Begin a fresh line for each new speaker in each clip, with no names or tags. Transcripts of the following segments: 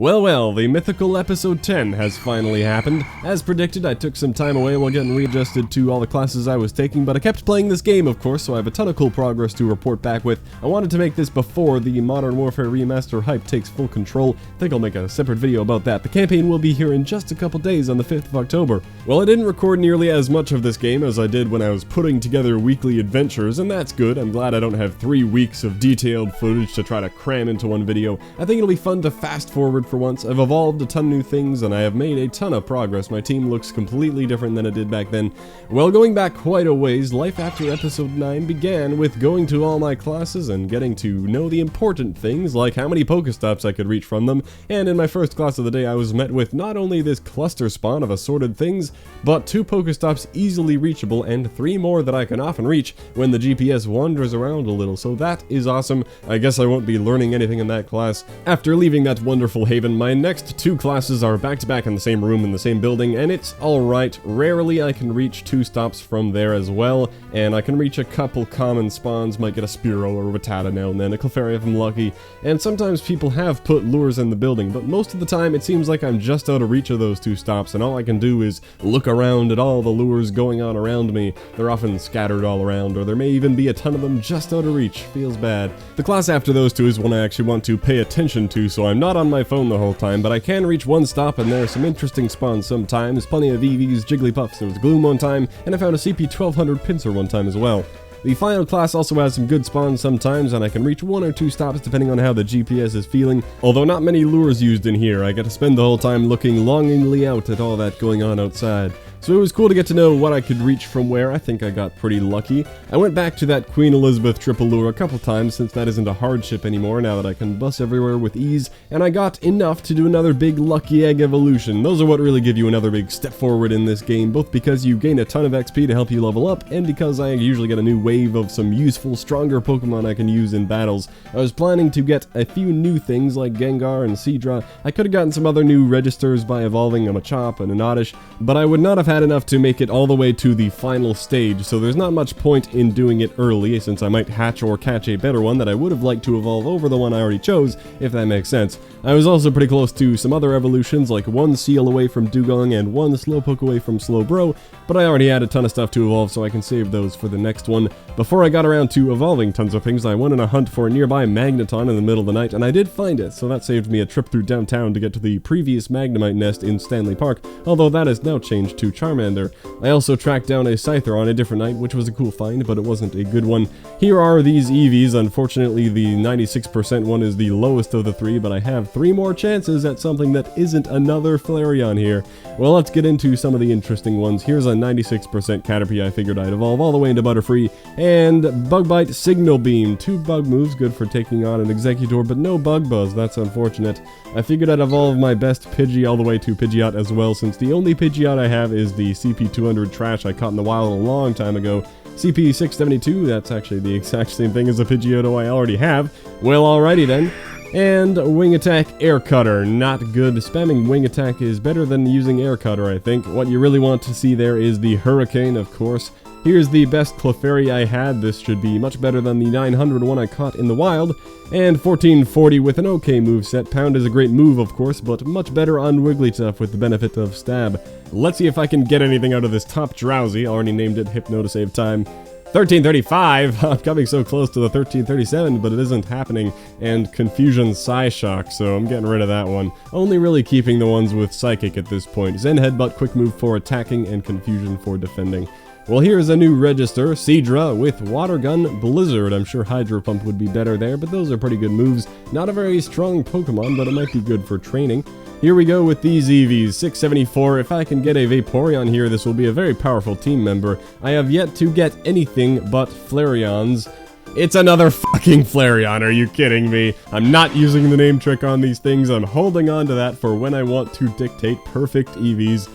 Well, the mythical episode 10 has finally happened. As predicted, I took some time away while getting readjusted to all the classes I was taking, but I kept playing this game, of course, so I have a ton of cool progress to report back with. I wanted to make this before the Modern Warfare Remastered hype takes full control. I think I'll make a separate video about that. The campaign will be here in just a couple days on the 5th of October. Well, I didn't record nearly as much of this game as I did when I was putting together weekly adventures, and that's good. I'm glad I don't have 3 weeks of detailed footage to try to cram into one video. I think it'll be fun to fast forward for once. I've evolved a ton of new things, and I have made a ton of progress. My team looks completely different than it did back then. Well, going back quite a ways, life after episode 9 began with going to all my classes and getting to know the important things, like how many Pokestops I could reach from them, and in my first class of the day I was met with not only this cluster spawn of assorted things, but 2 Pokestops easily reachable and 3 more that I can often reach when the GPS wanders around a little, so that is awesome. I guess I won't be learning anything in that class. After leaving that wonderful haven, my next 2 classes are back-to-back in the same room in the same building, and it's alright. Rarely I can reach 2 stops from there as well, and I can reach a couple common spawns, might get a Spearow or a Rattata now and then, a Clefairy if I'm lucky, and sometimes people have put lures in the building, but most of the time it seems like I'm just out of reach of those 2 stops, and all I can do is look around at all the lures going on around me. They're often scattered all around, or there may even be a ton of them just out of reach. Feels bad. The class after those 2 is one I actually want to pay attention to, so I'm not on my phone the whole time, but I can reach 1 stop, and there are some interesting spawns sometimes. Plenty of Eevees, Jigglypuffs, there was Gloom one time, and I found a CP1200 Pinsir one time as well. The final class also has some good spawns sometimes, and I can reach 1 or 2 stops depending on how the GPS is feeling. Although not many lures used in here, I get to spend the whole time looking longingly out at all that going on outside. So it was cool to get to know what I could reach from where. I think I got pretty lucky. I went back to that Queen Elizabeth triple lure a couple times since that isn't a hardship anymore now that I can bus everywhere with ease, and I got enough to do another big lucky egg evolution. Those are what really give you another big step forward in this game, both because you gain a ton of XP to help you level up, and because I usually get a new wave of some useful, stronger Pokemon I can use in battles. I was planning to get a few new things like Gengar and S0ur. I could have gotten some other new registers by evolving a Machop and an Oddish, but I would not have had enough to make it all the way to the final stage, so there's not much point in doing it early, since I might hatch or catch a better one that I would have liked to evolve over the one I already chose, if that makes sense. I was also pretty close to some other evolutions, like 1 Seal away from Dugong and 1 Slowpoke away from Slowbro, but I already had a ton of stuff to evolve, so I can save those for the next one. Before I got around to evolving tons of things, I went on a hunt for a nearby Magneton in the middle of the night, and I did find it, so that saved me a trip through downtown to get to the previous Magnemite nest in Stanley Park, although that has now changed to Charmander. I also tracked down a Scyther on a different night, which was a cool find, but it wasn't a good one. Here are these Eevees. Unfortunately, the 96% one is the lowest of the 3, but I have 3 more chances at something that isn't another Flareon here. Well, let's get into some of the interesting ones. Here's a 96% Caterpie I figured I'd evolve all the way into Butterfree, and Bug Bite Signal Beam. 2 bug moves, good for taking on an Executor, but no Bug Buzz, that's unfortunate. I figured I'd evolve my best Pidgey all the way to Pidgeot as well, since the only Pidgeot I have is the CP200 trash I caught in the wild a long time ago. CP672, that's actually the exact same thing as a Pidgeotto I already have. Well, alrighty then. And Wing Attack Air Cutter, not good. Spamming Wing Attack is better than using Air Cutter, I think. What you really want to see there is the Hurricane, of course. Here's the best Clefairy I had. This should be much better than the 900 one I caught in the wild. And 1440 with an okay moveset. Pound is a great move, of course, but much better on Wigglytuff with the benefit of Stab. Let's see if I can get anything out of this top Drowsy. Already named it Hypno to save time. 1335, I'm coming so close to the 1337, but it isn't happening, and Confusion Psyshock, so I'm getting rid of that one. Only really keeping the ones with Psychic at this point. Zen Headbutt, Quick Move for attacking, and Confusion for defending. Well, here's a new register, S0ur with Water Gun Blizzard. I'm sure Hydro Pump would be better there, but those are pretty good moves. Not a very strong Pokemon, but it might be good for training. Here we go with these Eevees. 674, if I can get a Vaporeon here, this will be a very powerful team member. I have yet to get anything but Flareons. It's another fucking Flareon, are you kidding me? I'm not using the name trick on these things, I'm holding on to that for when I want to dictate perfect Eevees.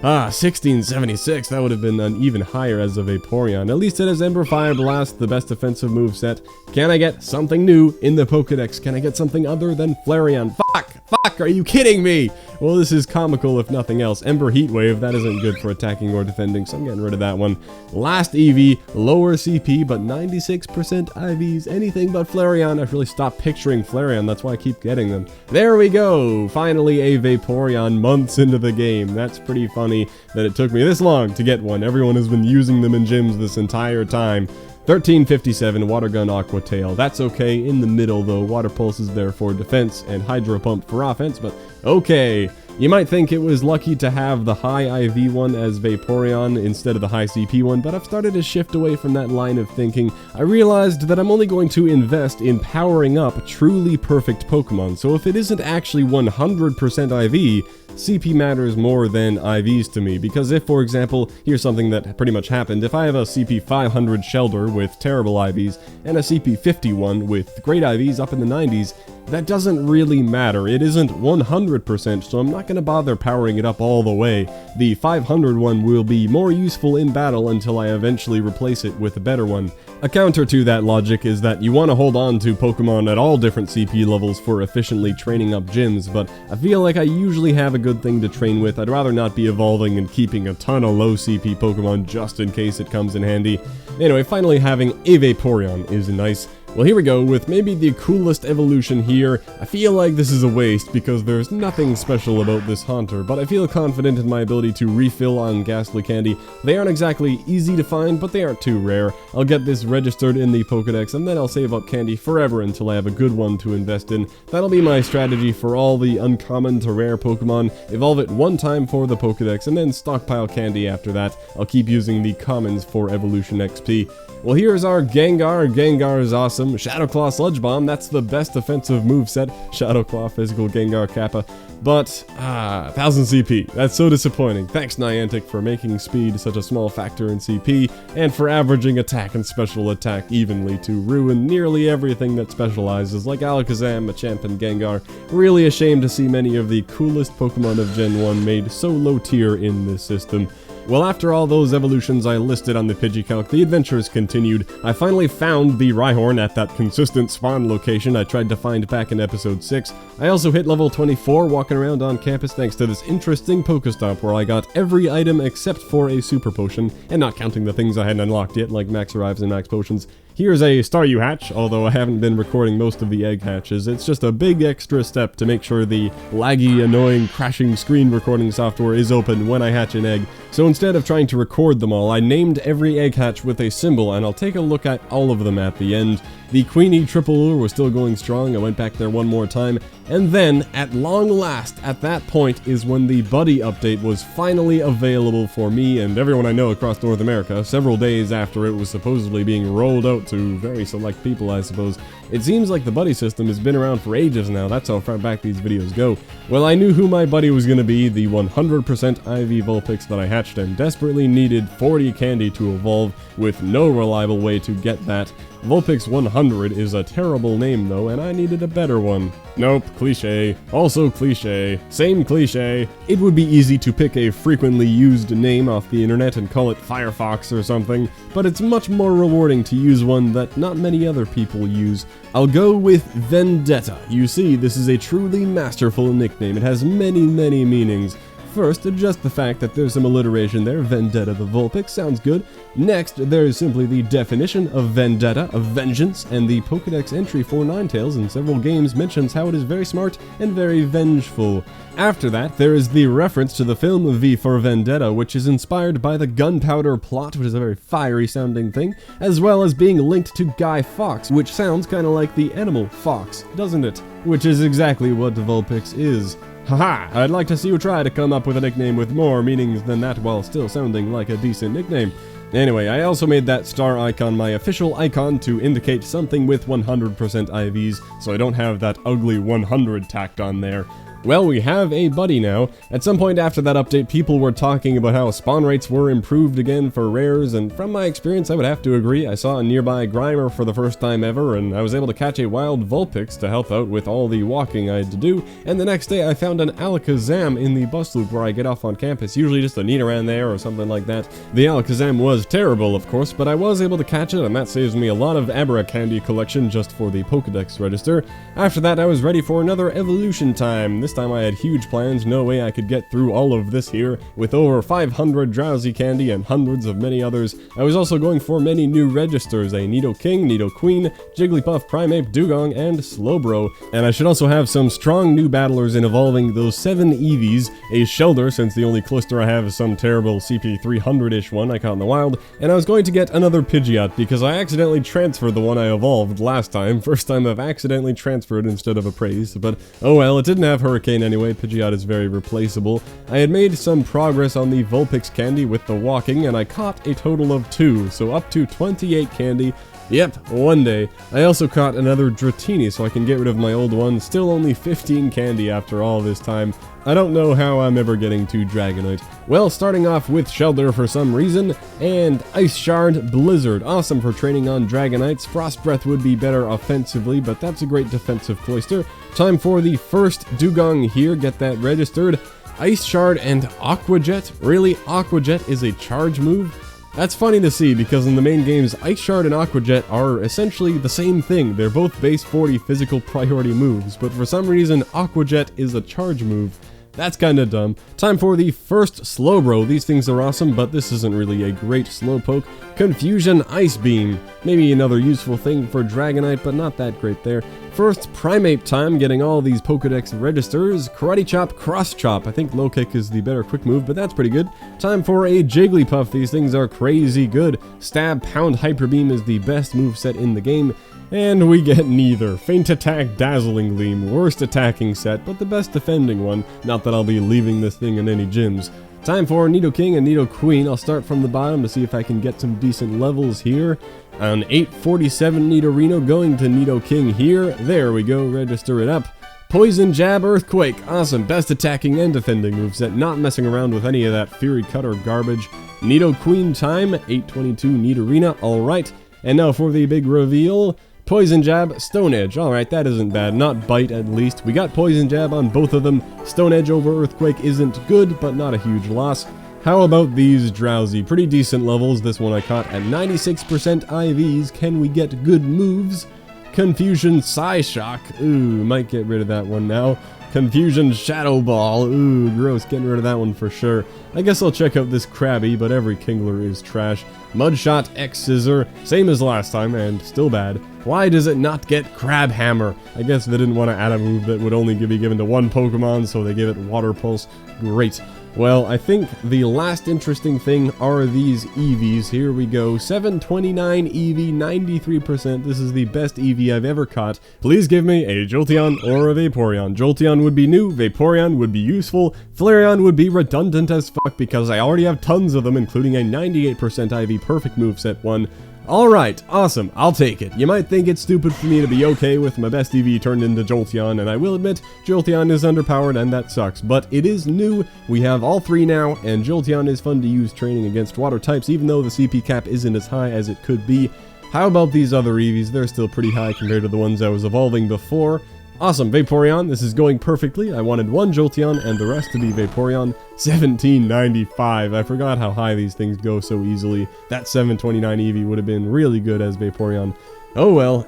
1676, that would have been an even higher as a Vaporeon. At least it has Ember Fire Blast, the best defensive moveset. Can I get something new in the Pokedex? Can I get something other than Flareon? Fuck, are you kidding me? Well, this is comical if nothing else. Ember Heat Wave, that isn't good for attacking or defending, so I'm getting rid of that one. Last Eevee, lower CP, but 96% IVs, anything but Flareon. I've really stopped picturing Flareon, that's why I keep getting them. There we go, finally a Vaporeon months into the game. That's pretty funny that it took me this long to get one. Everyone has been using them in gyms this entire time. 1357 Water Gun Aqua Tail. That's okay. In the middle though, Water Pulse is there for defense and Hydro Pump for offense, but okay. You might think it was lucky to have the high IV one as Vaporeon instead of the high CP one, but I've started to shift away from that line of thinking. I realized that I'm only going to invest in powering up truly perfect Pokemon, so if it isn't actually 100% IV, CP matters more than IVs to me, because if, for example, here's something that pretty much happened, if I have a CP 500 Shelter with terrible IVs, and a CP 51 with great IVs up in the 90s, that doesn't really matter. It isn't 100%, so I'm not going to bother powering it up all the way. The 500 one will be more useful in battle until I eventually replace it with a better one. A counter to that logic is that you want to hold on to Pokemon at all different CP levels for efficiently training up gyms, but I feel like I usually have a good thing to train with. I'd rather not be evolving and keeping a ton of low CP Pokemon just in case it comes in handy. Anyway, finally having a Vaporeon is nice. Well, here we go with maybe the coolest evolution here. I feel like this is a waste because there's nothing special about this Haunter, but I feel confident in my ability to refill on Ghastly Candy. They aren't exactly easy to find, but they aren't too rare. I'll get this registered in the Pokedex, and then I'll save up candy forever until I have a good one to invest in. That'll be my strategy for all the uncommon to rare Pokemon. Evolve it one time for the Pokedex, and then stockpile candy after that. I'll keep using the commons for evolution XP. Well, here's our Gengar. Gengar is awesome. Shadow Claw Sludge Bomb, that's the best defensive moveset. Shadow Claw, Physical, Gengar, Kappa. But, 1000 CP. That's so disappointing. Thanks, Niantic, for making speed such a small factor in CP, and for averaging attack and special attack evenly to ruin nearly everything that specializes, like Alakazam, Machamp, and Gengar. Really a shame to see many of the coolest Pokemon of Gen 1 made so low tier in this system. Well, after all those evolutions I listed on the Pidgeecalc, the adventures continued. I finally found the Rhyhorn at that consistent spawn location I tried to find back in episode 6. I also hit level 24 walking around on campus thanks to this interesting Pokestop where I got every item except for a Super Potion, and not counting the things I hadn't unlocked yet, like Max Arrives and Max Potions. Here's a Staryu hatch, although I haven't been recording most of the egg hatches. It's just a big extra step to make sure the laggy, annoying, crashing screen recording software is open when I hatch an egg. So instead of trying to record them all, I named every egg hatch with a symbol, and I'll take a look at all of them at the end. The Queenie Triple Lure was still going strong. I went back there one more time, and then, at long last, at that point is when the Buddy update was finally available for me and everyone I know across North America, several days after it was supposedly being rolled out to very select people, I suppose. It seems like the Buddy system has been around for ages now, that's how far back these videos go. Well, I knew who my buddy was going to be, the 100% IV Vulpix that I hatched, and desperately needed 40 candy to evolve, with no reliable way to get that. Vulpix 100 is a terrible name though, and I needed a better one. Nope, cliche. Also cliche. Same cliche. It would be easy to pick a frequently used name off the internet and call it Firefox or something, but it's much more rewarding to use one that not many other people use. I'll go with Vendetta. You see, this is a truly masterful nickname. It has many meanings. First, just the fact that there's some alliteration there, Vendetta the Vulpix, sounds good. Next, there's simply the definition of Vendetta, of vengeance, and the Pokedex entry for Ninetales in several games mentions how it is very smart and very vengeful. After that, there is the reference to the film V for Vendetta, which is inspired by the gunpowder plot, which is a very fiery sounding thing, as well as being linked to Guy Fawkes, which sounds kinda like the animal fox, doesn't it? Which is exactly what the Vulpix is. Haha, I'd like to see you try to come up with a nickname with more meanings than that while still sounding like a decent nickname. Anyway, I also made that star icon my official icon to indicate something with 100% IVs, so I don't have that ugly 100 tacked on there. Well, we have a buddy now. At some point after that update, people were talking about how spawn rates were improved again for rares, and from my experience, I would have to agree. I saw a nearby Grimer for the first time ever, and I was able to catch a wild Vulpix to help out with all the walking I had to do, and the next day I found an Alakazam in the bus loop where I get off on campus, usually just a Nidoran there or something like that. The Alakazam was terrible, of course, but I was able to catch it, and that saves me a lot of Abra candy collection just for the Pokedex register. After that, I was ready for another evolution time. This time I had huge plans, no way I could get through all of this here. With over 500 Drowsy candy and hundreds of many others, I was also going for many new registers, a Nidoking, Nidoqueen, Jigglypuff, Primeape, Dugong, and Slowbro. And I should also have some strong new battlers in evolving those 7 Eevees, a S0ur since the only cluster I have is some terrible CP 300-ish one I caught in the wild, and I was going to get another Pidgeot because I accidentally transferred the one I evolved last time. First time I've accidentally transferred instead of appraised, but oh well, it didn't have Hurricane anyway. Pidgeot is very replaceable. I had made some progress on the Vulpix candy with the walking, and I caught a total of 2, so up to 28 candy. Yep, one day. I also caught another Dratini so I can get rid of my old one. Still only 15 candy after all this time. I don't know how I'm ever getting to Dragonite. Well, starting off with S0ur for some reason, and Ice Shard Blizzard. Awesome for training on Dragonites. Frost Breath would be better offensively, but that's a great defensive cloister. Time for the first Dugong here, get that registered. Ice Shard and Aqua Jet? Really? Aqua Jet is a charge move? That's funny to see, because in the main games, Ice Shard and Aqua Jet are essentially the same thing. They're both base 40 physical priority moves, but for some reason, Aqua Jet is a charge move. That's kinda dumb. Time for the first Slowbro. These things are awesome, but this isn't really a great Slowpoke. Confusion Ice Beam. Maybe another useful thing for Dragonite, but not that great there. First Primeape time, getting all these Pokedex registers. Karate Chop, Cross Chop. I think Low Kick is the better quick move, but that's pretty good. Time for a Jigglypuff. These things are crazy good. Stab, Pound, Hyper Beam is the best moveset in the game. And we get neither. Feint Attack, Dazzling Gleam. Worst attacking set, but the best defending one. Not that I'll be leaving this thing in any gyms. Time for Nidoking and Nidoqueen. I'll start from the bottom to see if I can get some decent levels here. An 847 Nidorino going to Nidoking here. There we go, register it up. Poison Jab, Earthquake. Awesome, best attacking and defending moveset. Not messing around with any of that Fury Cutter garbage. Nidoqueen time, 822 Nidorina, alright. And now for the big reveal. Poison Jab, Stone Edge. Alright, that isn't bad. Not Bite, at least. We got Poison Jab on both of them. Stone Edge over Earthquake isn't good, but not a huge loss. How about these Drowsy? Pretty decent levels. This one I caught at 96% IVs. Can we get good moves? Confusion Psyshock. Ooh, might get rid of that one now. Confusion Shadow Ball. Ooh, gross. Getting rid of that one for sure. I guess I'll check out this Krabby, but every Kingler is trash. Mudshot X S0ur. Same as last time, and still bad. Why does it not get Crab Hammer? I guess they didn't want to add a move that would only be given to one Pokemon, so they gave it Water Pulse. Great. Well, I think the last interesting thing are these Eevees. Here we go. 729 Eevee, 93%. This is the best Eevee I've ever caught. Please give me a Jolteon or a Vaporeon. Jolteon would be new, Vaporeon would be useful, Flareon would be redundant as fuck because I already have tons of them, including a 98% IV perfect moveset one. Alright, awesome, I'll take it. You might think it's stupid for me to be okay with my best Eevee turned into Jolteon, and I will admit, Jolteon is underpowered and that sucks, but it is new, we have all 3 now, and Jolteon is fun to use training against water types, even though the CP cap isn't as high as it could be. How about these other Eevees? They're still pretty high compared to the ones I was evolving before. Awesome, Vaporeon, this is going perfectly. I wanted one Jolteon and the rest to be Vaporeon. 1795, I forgot how high these things go so easily. That 729 Eevee would have been really good as Vaporeon. Oh well.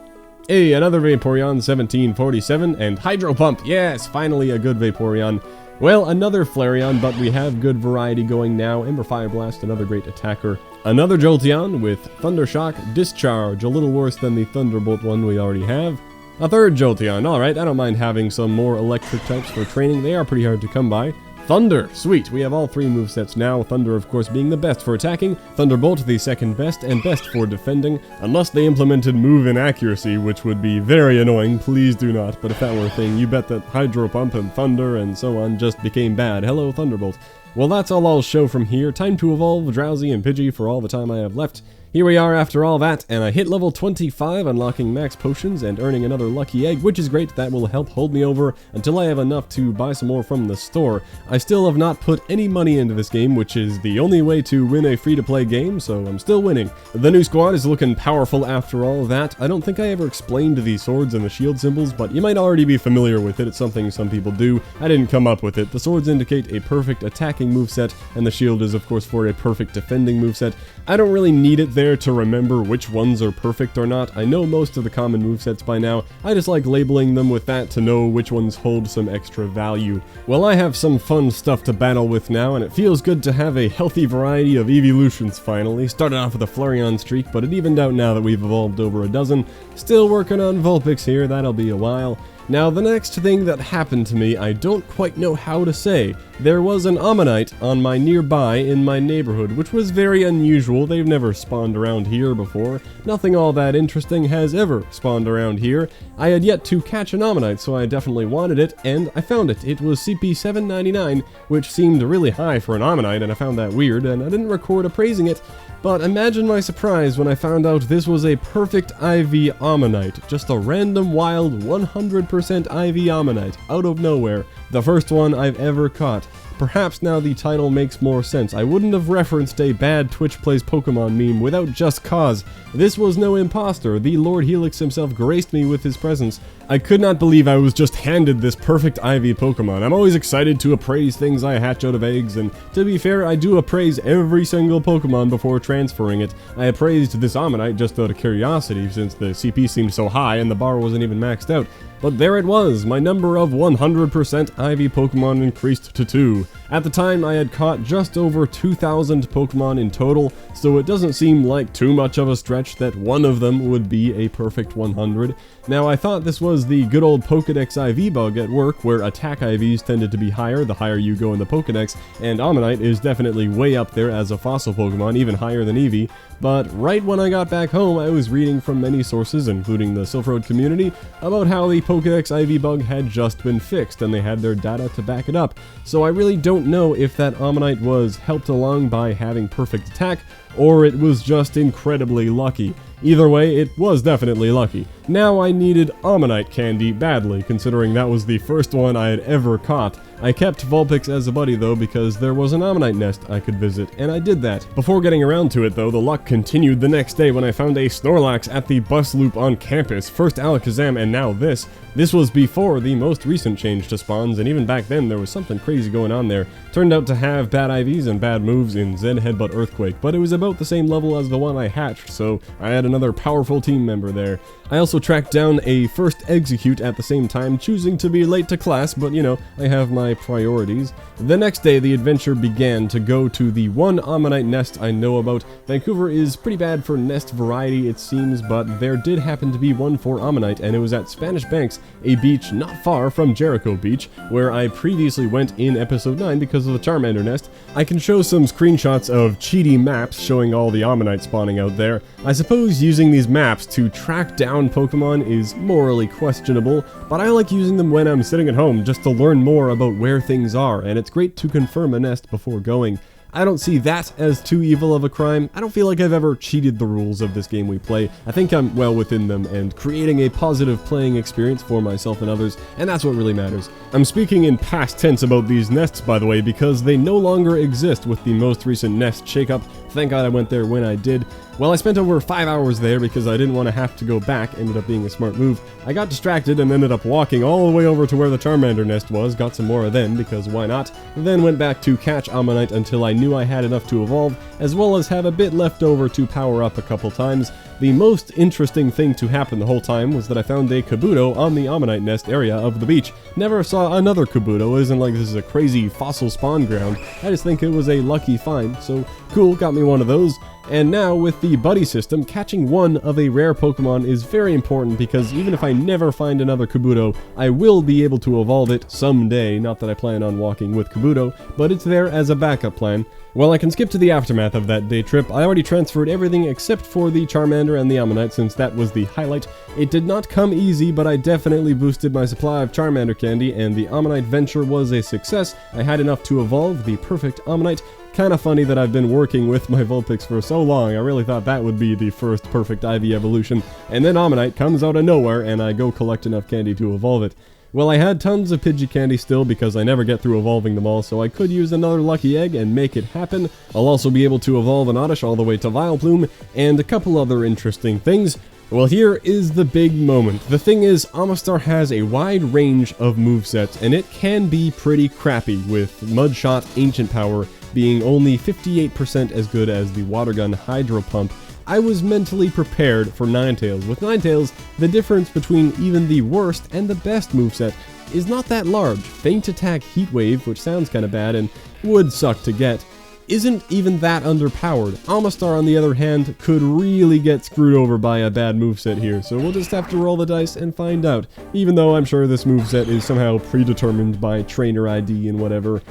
Hey, another Vaporeon, 1747, and Hydro Pump, yes, finally a good Vaporeon. Well, another Flareon, but we have good variety going now. Ember Fire Blast, another great attacker. Another Jolteon with Thunder Shock, Discharge, a little worse than the Thunderbolt one we already have. A third Jolteon, alright, I don't mind having some more electric types for training, they are pretty hard to come by. Thunder, sweet, we have all 3 movesets now, Thunder of course being the best for attacking, Thunderbolt the second best and best for defending, unless they implemented move inaccuracy, which would be very annoying, please do not, but if that were a thing, you bet that Hydro Pump and Thunder and so on just became bad. Hello Thunderbolt. Well, that's all I'll show from here. Time to evolve Drowsy and Pidgey for all the time I have left. here we are after all that, and I hit level 25, unlocking max potions and earning another lucky egg, which is great. That will help hold me over until I have enough to buy some more from the store. I still have not put any money into this game, which is the only way to win a free-to-play game, so I'm still winning. The new squad is looking powerful after all that. I don't think I ever explained the swords and the shield symbols, but you might already be familiar with it. It's something some people do. I didn't come up with it. The swords indicate a perfect attacking moveset, and the shield is of course for a perfect defending moveset. I don't really need it there to remember which ones are perfect or not. I know most of the common movesets by now. I just like labeling them with that to know which ones hold some extra value. Well, I have some fun stuff to battle with now, and it feels good to have a healthy variety of evolutions finally. Started off with a Flareon streak, but it evened out now that we've evolved over a dozen. Still working on Vulpix here, that'll be a while. Now, the next thing that happened to me, I don't quite know how to say. There was an Ammonite on my nearby in my neighborhood, which was very unusual. They've never spawned around here before. Nothing all that interesting has ever spawned around here. I had yet to catch an Ammonite, so I definitely wanted it, and I found it. It was CP 799, which seemed really high for an Ammonite, and I found that weird, and I didn't record appraising it. But imagine my surprise when I found out this was a perfect IV Ammonite. Just a random wild 100% IV Ammonite out of nowhere. The first one I've ever caught. Perhaps now the title makes more sense. I wouldn't have referenced a bad Twitch Plays Pokemon meme without just cause. This was no imposter. The Lord Helix himself graced me with his presence. I could not believe I was just handed this perfect IV Pokemon. I'm always excited to appraise things I hatch out of eggs, and to be fair, I do appraise every single Pokemon before transferring it. I appraised this Ammonite just out of curiosity, since the CP seemed so high and the bar wasn't even maxed out. But there it was, my number of 100% IV Pokemon increased to 2. At the time, I had caught just over 2,000 Pokemon in total, so it doesn't seem like too much of a stretch that one of them would be a perfect 100. Now, I thought this was the good old Pokedex IV bug at work, where attack IVs tended to be higher the higher you go in the Pokedex, and Ammonite is definitely way up there as a fossil Pokemon, even higher than Eevee. But right when I got back home, I was reading from many sources, including the Silph Road community, about how the Pokedex IV bug had just been fixed, and they had their data to back it up. So I really don't know if that Ammonite was helped along by having perfect attack, or it was just incredibly lucky. Either way, it was definitely lucky. Now I needed Ammonite candy badly, considering that was the first one I had ever caught. I kept Vulpix as a buddy though, because there was an Ammonite nest I could visit, and I did that. Before getting around to it though, the luck continued the next day when I found a Snorlax at the bus loop on campus. First Alakazam and now this. This was before the most recent change to spawns, and even back then there was something crazy going on there. Turned out to have bad IVs and bad moves in Zen Headbutt Earthquake, but it was about the same level as the one I hatched, so I had another powerful team member there. I also tracked down a first Execute at the same time, choosing to be late to class, but you know, I have my priorities. The next day, the adventure began to go to the one Ammonite nest I know about. Vancouver is pretty bad for nest variety, it seems, but there did happen to be one for Ammonite, and it was at Spanish Banks, a beach not far from Jericho Beach, where I previously went in episode 9 because of the Charmander nest. I can show some screenshots of cheaty maps showing all the Ammonite spawning out there. I suppose using these maps to track down Pokemon is morally questionable, but I like using them when I'm sitting at home just to learn more about where things are, and it's great to confirm a nest before going. I don't see that as too evil of a crime. I don't feel like I've ever cheated the rules of this game we play. I think I'm well within them and creating a positive playing experience for myself and others, and that's what really matters. I'm speaking in past tense about these nests, by the way, because they no longer exist with the most recent nest shakeup. Thank God I went there when I did. Well, I spent over 5 hours there because I didn't want to have to go back. Ended up being a smart move. I got distracted and ended up walking all the way over to where the Charmander nest was, got some more of them because why not, then went back to catch Ammonite until I knew I had enough to evolve, as well as have a bit left over to power up a couple times. The most interesting thing to happen the whole time was that I found a Kabuto on the Ammonite nest area of the beach. Never saw another Kabuto. It isn't like this is a crazy fossil spawn ground. I just think it was a lucky find, so cool, got me one of those. And now, with the buddy system, catching one of a rare Pokemon is very important because even if I never find another Kabuto, I will be able to evolve it someday. Not that I plan on walking with Kabuto, but it's there as a backup plan. Well, I can skip to the aftermath of that day trip. I already transferred everything except for the Charmander and the Ammonite since that was the highlight. It did not come easy, but I definitely boosted my supply of Charmander candy, and the Ammonite venture was a success. I had enough to evolve the perfect Ammonite, Kinda funny that I've been working with my Vulpix for so long. I really thought that would be the first perfect Eevee evolution, and then Ammonite comes out of nowhere and I go collect enough candy to evolve it. Well, I had tons of Pidgey candy still because I never get through evolving them all, so I could use another lucky egg and make it happen. I'll also be able to evolve an Oddish all the way to Vileplume, and a couple other interesting things. Well, here is the big moment. The thing is, Amistar has a wide range of movesets, and it can be pretty crappy, with Mudshot Ancient Power being only 58% as good as the Water Gun Hydro Pump. I was mentally prepared for Ninetales. With Ninetales, the difference between even the worst and the best moveset is not that large. Feint Attack Heat Wave, which sounds kinda bad and would suck to get, isn't even that underpowered. Amistar, on the other hand, could really get screwed over by a bad moveset here, so we'll just have to roll the dice and find out, even though I'm sure this moveset is somehow predetermined by trainer ID and whatever.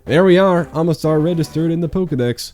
There we are, Amistar registered in the Pokedex.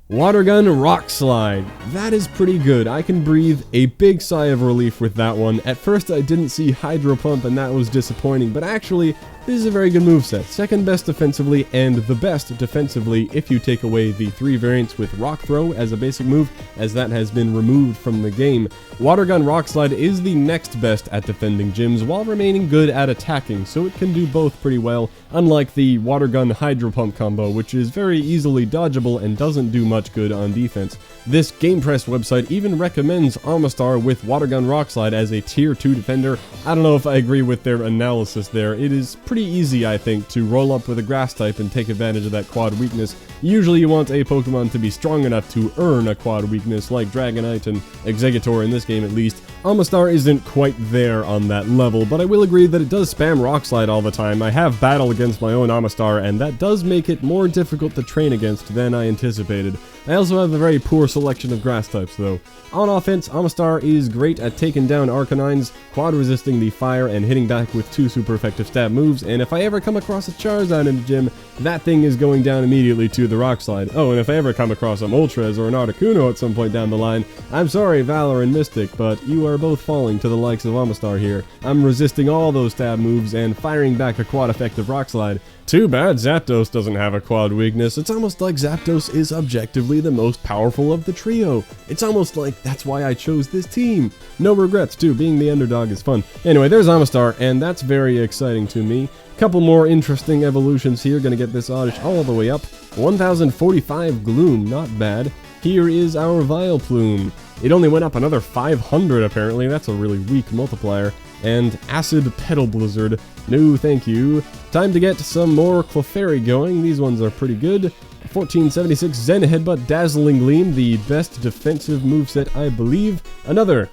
Water Gun Rock Slide. That is pretty good. I can breathe a big sigh of relief with that one. At first I didn't see Hydro Pump and that was disappointing, but actually this is a very good moveset. Second best defensively and the best defensively if you take away the 3 variants with Rock Throw as a basic move, as that has been removed from the game. Water Gun Rock Slide is the next best at defending gyms while remaining good at attacking, so it can do both pretty well, unlike the Water Gun Hydro Pump combo, which is very easily dodgeable and doesn't do much good on defense. This Game Press website even recommends Amistar with Water Gun Rock Slide as a tier 2 defender. I don't know if I agree with their analysis there. It is pretty easy, I think, to roll up with a grass type and take advantage of that quad weakness. Usually you want a Pokemon to be strong enough to earn a quad weakness, like Dragonite and Exeggutor in this game at least. Amistar isn't quite there on that level, but I will agree that it does spam Rock Slide all the time. I have battled against my own Amistar, and that does make it more difficult to train against than I anticipated. I also have a very poor selection of grass types, though. On offense, Amistar is great at taking down Arcanines, quad resisting the fire, and hitting back with 2 super effective stab moves, and if I ever come across a Charizard in the gym, that thing is going down immediately to the Rock Slide. Oh, and if I ever come across a Moltres or an Articuno at some point down the line, I'm sorry, Valor and Mystic, but you are both falling to the likes of Amistar here. I'm resisting all those stab moves and firing back a quad effective Rock Slide. Too bad Zapdos doesn't have a quad weakness. It's almost like Zapdos is objectively the most powerful of the trio. It's almost like that's why I chose this team. No regrets too, being the underdog is fun. Anyway, there's Amistar, and that's very exciting to me. Couple more interesting evolutions here, gonna get this Oddish all the way up. 1045 Gloom, not bad. Here is our Vileplume. It only went up another 500 apparently, that's a really weak multiplier. And Acid Petal Blizzard, no thank you. Time to get some more Clefairy going, these ones are pretty good. 1476 Zen Headbutt Dazzling Gleam, the best defensive moveset I believe. Another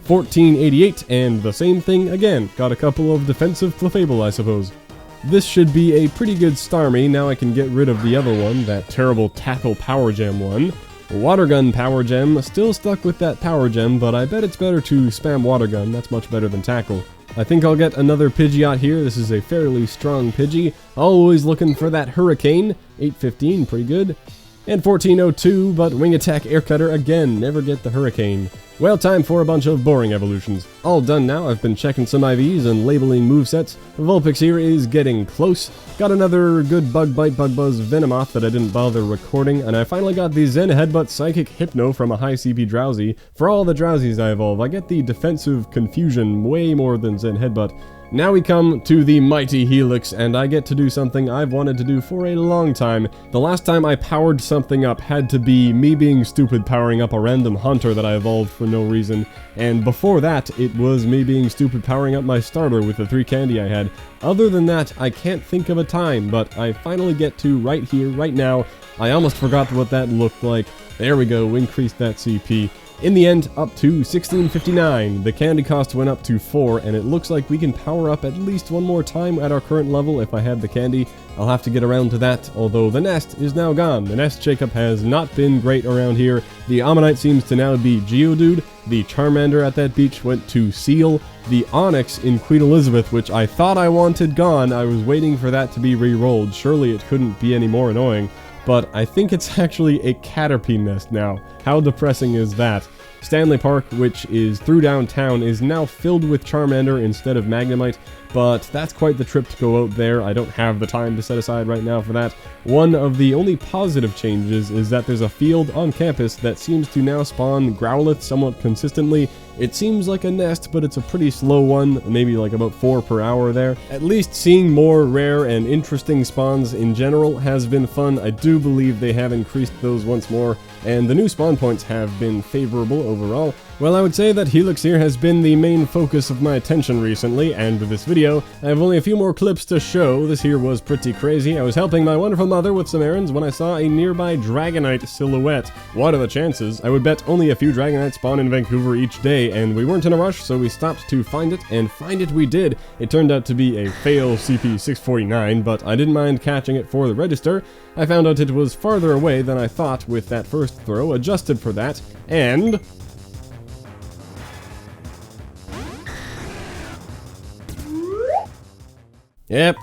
1488, and the same thing again, got a couple of defensive Clefable I suppose. This should be a pretty good Starmie, now I can get rid of the other one, that terrible Tackle Power Gem one. Water Gun Power Gem, still stuck with that Power Gem, but I bet it's better to spam Water Gun, that's much better than Tackle. I think I'll get another Pidgeot here, this is a fairly strong Pidgey, always looking for that Hurricane, 815, pretty good. And 1402, but Wing Attack Air Cutter again, never get the Hurricane. Well, time for a bunch of boring evolutions. All done now, I've been checking some IVs and labeling movesets. Vulpix here is getting close. Got another good Bug Bite Bug Buzz Venomoth that I didn't bother recording, and I finally got the Zen Headbutt Psychic Hypno from a high CP Drowsy. For all the Drowsies I evolve, I get the Defensive Confusion way more than Zen Headbutt. Now we come to the mighty Helix, and I get to do something I've wanted to do for a long time. The last time I powered something up had to be me being stupid powering up a random hunter that I evolved for no reason, and before that, it was me being stupid powering up my starter with the 3 candy I had. Other than that, I can't think of a time, but I finally get to right here, right now. I almost forgot what that looked like. There we go, increased that CP. In the end, up to 1659. The candy cost went up to 4, and it looks like we can power up at least one more time at our current level if I had the candy. I'll have to get around to that, although the nest is now gone. The nest shakeup has not been great around here. The Ammonite seems to now be Geodude. The Charmander at that beach went to Seal. The Onyx in Queen Elizabeth, which I thought I wanted gone, I was waiting for that to be re-rolled. Surely it couldn't be any more annoying. But I think it's actually a Caterpie nest now. How depressing is that? Stanley Park, which is through downtown, is now filled with Charmander instead of Magnemite. but that's quite the trip to go out there. I don't have the time to set aside right now for that. One of the only positive changes is that there's a field on campus that seems to now spawn Growlithe somewhat consistently. It seems like a nest, but it's a pretty slow one, maybe like about 4 per hour there. At least seeing more rare and interesting spawns in general has been fun. I do believe they have increased those once more, and the new spawn points have been favorable overall. Well, I would say that Helix here has been the main focus of my attention recently, and with this video, I have only a few more clips to show. This here was pretty crazy. I was helping my wonderful mother with some errands when I saw a nearby Dragonite silhouette. What are the chances? I would bet only a few Dragonites spawn in Vancouver each day, and we weren't in a rush, so we stopped to find it, and find it we did. It turned out to be a fail CP649, but I didn't mind catching it for the register. I found out it was farther away than I thought with that first throw, adjusted for that, and... Yep,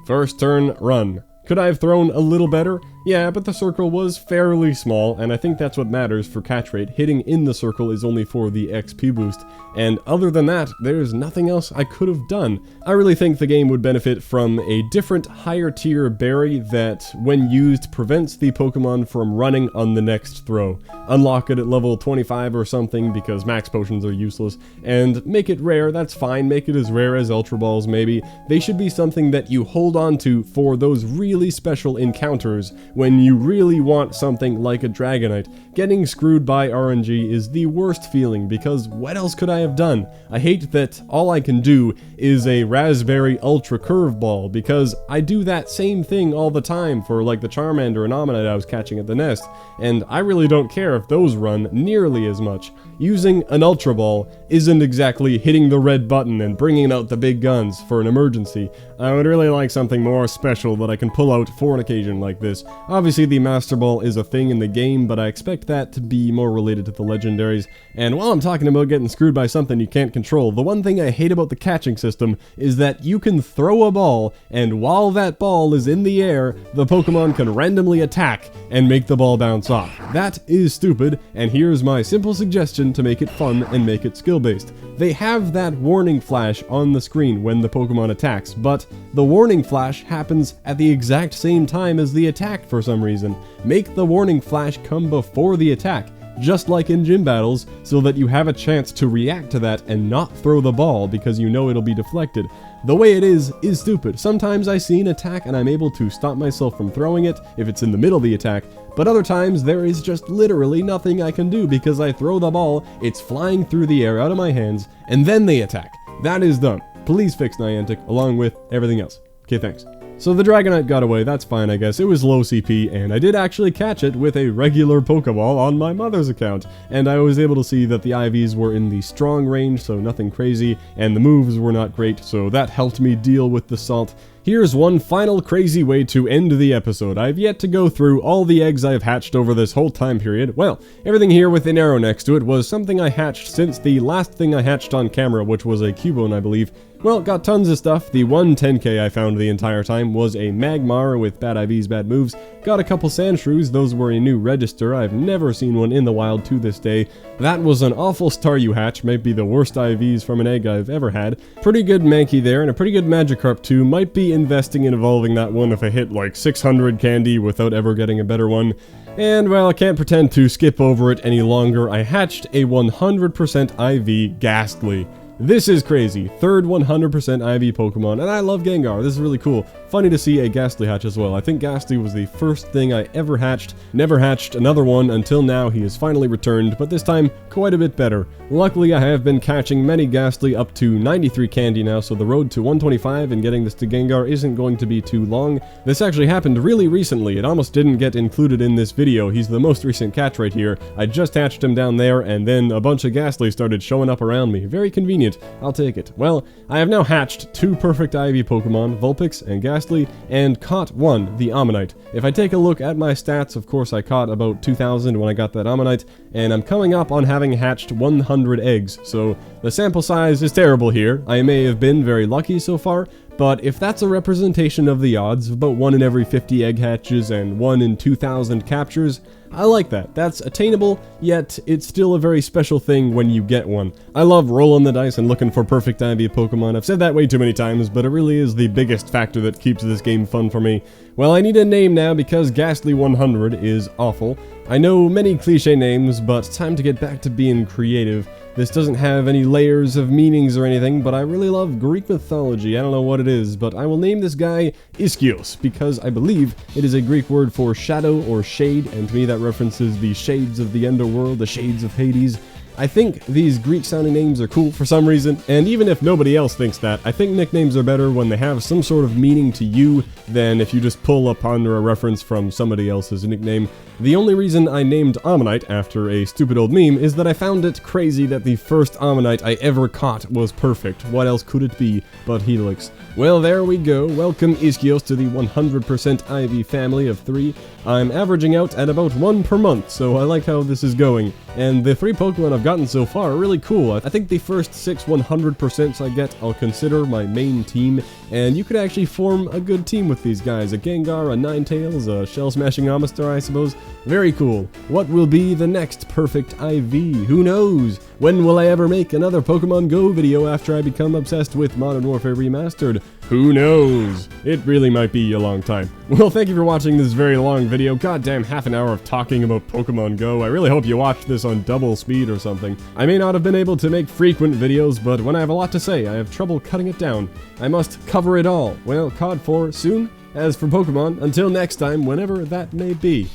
first turn, run. Could I have thrown a little better? Yeah, but the circle was fairly small, and I think that's what matters for catch rate. Hitting in the circle is only for the XP boost, and other than that, there's nothing else I could have done. I really think the game would benefit from a different higher tier berry that, when used, prevents the Pokemon from running on the next throw. Unlock it at level 25 or something, because max potions are useless, and make it rare, that's fine, make it as rare as Ultra Balls maybe. They should be something that you hold on to for those really special encounters when you really want something like a Dragonite. Getting screwed by RNG is the worst feeling, because what else could I have done? I hate that all I can do is a Raspberry Ultra Curveball, because I do that same thing all the time for like the Charmander and Ammonite I was catching at the nest, and I really don't care if those run nearly as much. Using an Ultra Ball isn't exactly hitting the red button and bringing out the big guns for an emergency. I would really like something more special that I can pull out for an occasion like this. Obviously the Master Ball is a thing in the game, but I expect that to be more related to the legendaries. And while I'm talking about getting screwed by something you can't control, the one thing I hate about the catching system is that you can throw a ball, and while that ball is in the air, the Pokemon can randomly attack and make the ball bounce off. That is stupid, and here's my simple suggestion to make it fun and make it skill-based. They have that warning flash on the screen when the Pokemon attacks, but the warning flash happens at the exact same time as the attack for some reason. Make the warning flash come before the attack, just like in gym battles, so that you have a chance to react to that and not throw the ball because you know it'll be deflected. The way it is stupid. Sometimes I see an attack and I'm able to stop myself from throwing it if it's in the middle of the attack, but other times there is just literally nothing I can do because I throw the ball, it's flying through the air out of my hands, and then they attack. That is dumb. Please fix Niantic, along with everything else. Okay, thanks. So the Dragonite got away, that's fine I guess. It was low CP, and I did actually catch it with a regular Pokeball on my mother's account. And I was able to see that the IVs were in the strong range, so nothing crazy, and the moves were not great, so that helped me deal with the salt. Here's one final crazy way to end the episode. I've yet to go through all the eggs I've hatched over this whole time period. Well, everything here with an arrow next to it was something I hatched since the last thing I hatched on camera, which was a Cubone, I believe. Well, got tons of stuff. The one 10k I found the entire time was a Magmar with bad IVs, bad moves. Got a couple Sandshrews, those were a new register. I've never seen one in the wild to this day. That was an awful Staryu hatch, might be the worst IVs from an egg I've ever had. Pretty good Mankey there, and a pretty good Magikarp too. Might be investing in evolving that one if I hit like 600 candy without ever getting a better one. And, well, I can't pretend to skip over it any longer. I hatched a 100% IV Ghastly. This is crazy. Third 100% IV Pokemon, and I love Gengar. This is really cool. Funny to see a Ghastly hatch as well. I think Ghastly was the first thing I ever hatched. Never hatched another one until now. He has finally returned, but this time quite a bit better. Luckily, I have been catching many Ghastly up to 93 candy now, so the road to 125 and getting this to Gengar isn't going to be too long. This actually happened really recently. It almost didn't get included in this video. He's the most recent catch right here. I just hatched him down there, and then a bunch of Ghastly started showing up around me. Very convenient. I'll take it. Well, I have now hatched 2 perfect IV Pokemon, Vulpix and Ghastly, and caught one, the Ammonite. If I take a look at my stats, of course I caught about 2,000 when I got that Ammonite, and I'm coming up on having hatched 100 eggs, so the sample size is terrible here. I may have been very lucky so far, but if that's a representation of the odds, about 1 in every 50 egg hatches and 1 in 2,000 captures, I like that. That's attainable, yet it's still a very special thing when you get one. I love rolling the dice and looking for perfect Eevee Pokemon. I've said that way too many times, but it really is the biggest factor that keeps this game fun for me. Well, I need a name now because Ghastly 100 is awful. I know many cliche names, but time to get back to being creative. This doesn't have any layers of meanings or anything, but I really love Greek mythology. I don't know what it is, but I will name this guy Iskios, because I believe it is a Greek word for shadow or shade, and to me that references the shades of the underworld, the shades of Hades. I think these Greek-sounding names are cool for some reason, and even if nobody else thinks that, I think nicknames are better when they have some sort of meaning to you than if you just pull upon a reference from somebody else's nickname. The only reason I named Ammonite after a stupid old meme is that I found it crazy that the first Ammonite I ever caught was perfect. What else could it be but Helix? Well, there we go. Welcome Iskios to the 100% Eevee family of 3. I'm averaging out at about 1 per month, so I like how this is going. And the 3 Pokemon I've gotten so far are really cool. I think the first 6 100% I get I'll consider my main team, and you could actually form a good team with these guys. A Gengar, a Ninetales, a Shell-Smashing Amistar, I suppose. Very cool. What will be the next perfect Eevee? Who knows? When will I ever make another Pokemon Go video after I become obsessed with Modern Warfare Remastered? Who knows? It really might be a long time. Well, thank you for watching this very long video. Goddamn, half an hour of talking about Pokemon Go. I really hope you watched this on double speed or something. I may not have been able to make frequent videos, but when I have a lot to say, I have trouble cutting it down. I must cover it all. Well, COD 4 soon. As for Pokemon, until next time, whenever that may be.